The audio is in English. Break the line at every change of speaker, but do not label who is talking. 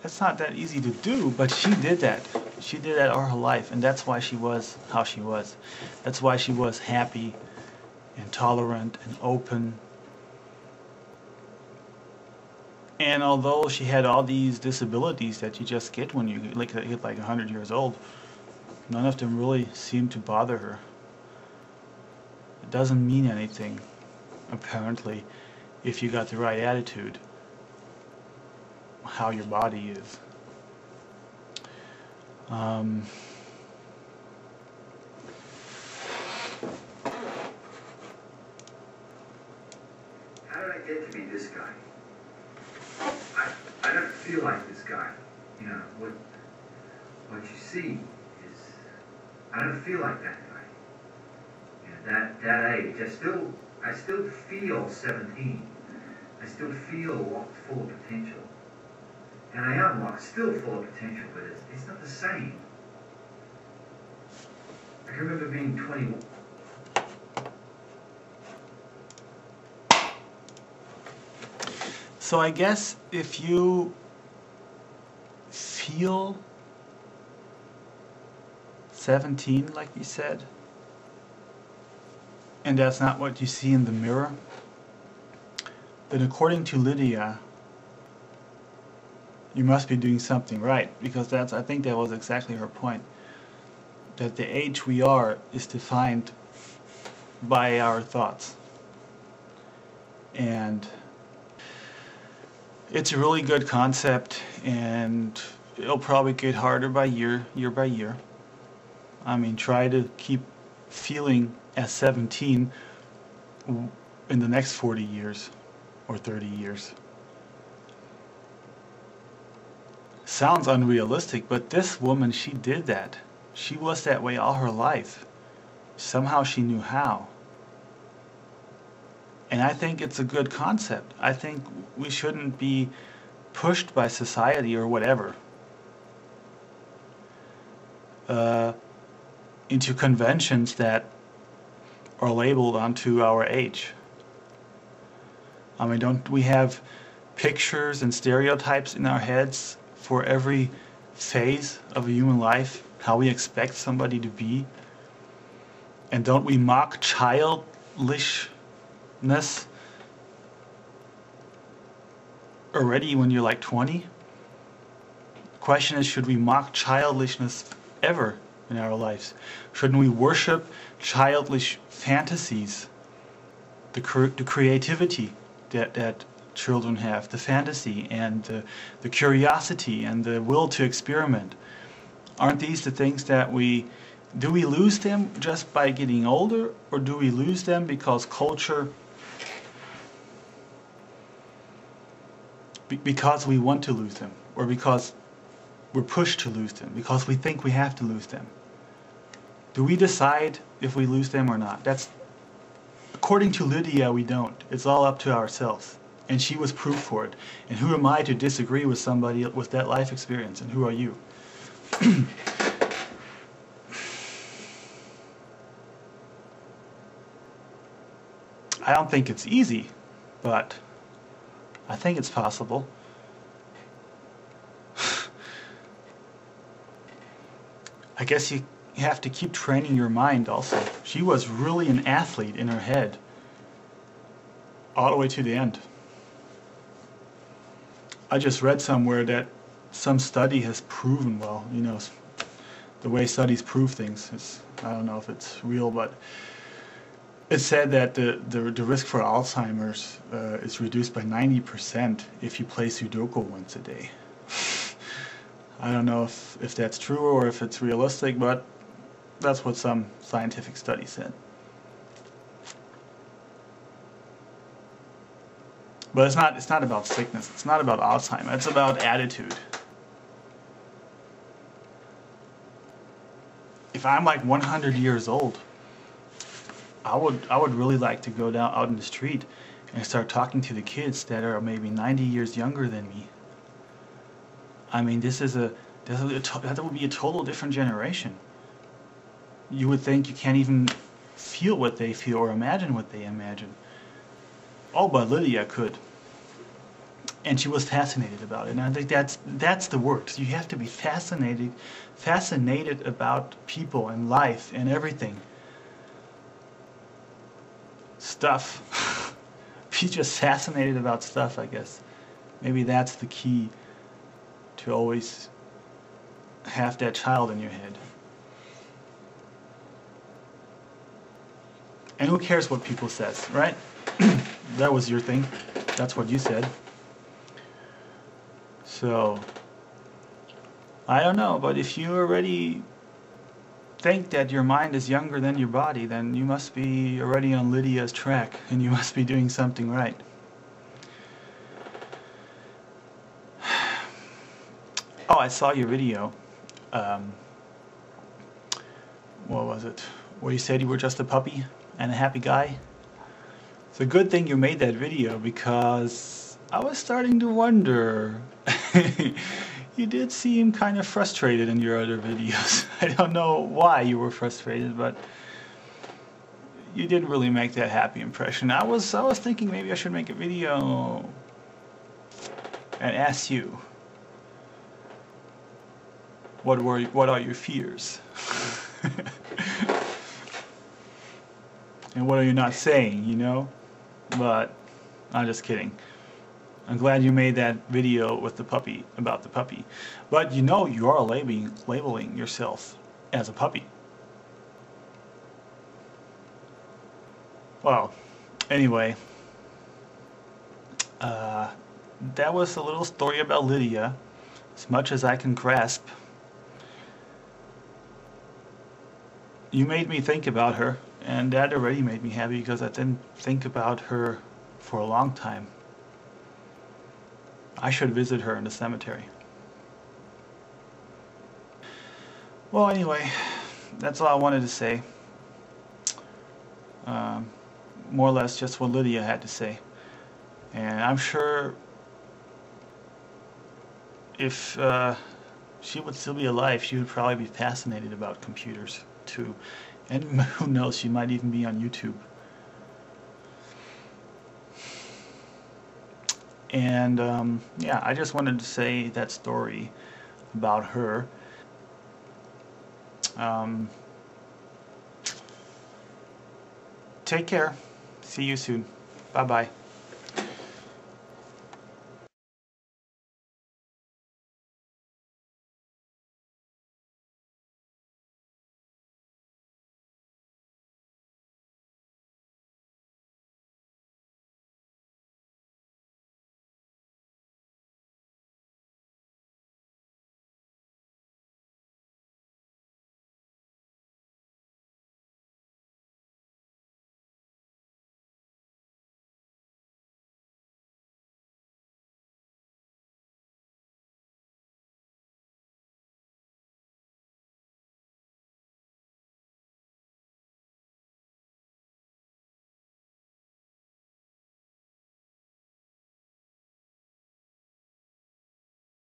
That's not that easy to do, but she did that. She did that all her life, and that's why she was how she was. That's why she was happy and tolerant and open. And although she had all these disabilities that you just get when you get like 100 years old, none of them really seemed to bother her. It doesn't mean anything, apparently, if you got the right attitude, how your body is.
How did I get to be this guy? I don't feel like this guy. You know, what you see is, I don't feel like that guy. You know, that age, I still feel 17. I still feel full of potential. And I am still full of potential, but it's not the same. I can remember being 21.
So I guess if you feel 17, like you said, and that's not what you see in the mirror, then according to Lydia, you must be doing something right, because I think that was exactly her point, that the age we are is defined by our thoughts. And it's a really good concept, and it'll probably get harder by year by year. I mean, try to keep feeling as 17 in the next 40 years or 30 years. Sounds unrealistic, but this woman, she did that. She was that way all her life. Somehow she knew how. And I think it's a good concept. I think we shouldn't be pushed by society or whatever into conventions that are labeled onto our age. I mean, don't we have pictures and stereotypes in our heads for every phase of a human life, how we expect somebody to be? And don't we mock childishness already when you're like 20? The question is, should we mock childishness ever in our lives? Shouldn't we worship childish fantasies, the creativity that children have, the fantasy and the curiosity and the will to experiment? Aren't these the things that do we lose them just by getting older, or do we lose them because culture, because we want to lose them, or because we're pushed to lose them, because we think we have to lose them? Do we decide if we lose them or not? That's, according to Lydia, we don't. It's all up to ourselves. And she was proof for it. And who am I to disagree with somebody with that life experience? And who are you? I don't think it's easy, but I think it's possible. I guess you have to keep training your mind also. She was really an athlete in her head, all the way to the end. I just read somewhere that some study has proven, well, you know, the way studies prove things, I don't know if it's real, but it said that the risk for Alzheimer's is reduced by 90% if you play Sudoku once a day. I don't know if that's true or if it's realistic, but that's what some scientific study said. But it's not about sickness. It's not about Alzheimer's. It's about attitude. If I'm like 100 years old, I would really like to go out in the street and start talking to the kids that are maybe 90 years younger than me. I mean, that would be a total different generation. You would think you can't even feel what they feel or imagine what they imagine. Oh, but Lydia could. and she was fascinated about it. And I think that's the word. You have to be fascinated about people and life and everything. Stuff. Be just fascinated about stuff, I guess. Maybe that's the key to always have that child in your head. And who cares what people says, right? That was your thing. That's what you said. So, I don't know, but if you already think that your mind is younger than your body, then you must be already on Lydia's track, and you must be doing something right. Oh, I saw your video. What was it? Where you said you were just a puppy and a happy guy? It's a good thing you made that video, because I was starting to wonder. You did seem kind of frustrated in your other videos. I don't know why you were frustrated, but you didn't really make that happy impression. I was thinking maybe I should make a video and ask you, what are your fears? And what are you not saying, you know? But I'm just kidding. I'm glad you made that video with the puppy, about the puppy. But you know you are labeling yourself as a puppy. Well, anyway, that was a little story about Lydia, as much as I can grasp. You made me think about her, and that already made me happy, because I didn't think about her for a long time. I should visit her in the cemetery. Well, anyway, that's all I wanted to say. More or less just what Lydia had to say. And I'm sure if she would still be alive, she would probably be fascinated about computers too. And who knows, she might even be on YouTube. And yeah, I just wanted to say that story about her. Take care. See you soon. Bye-bye.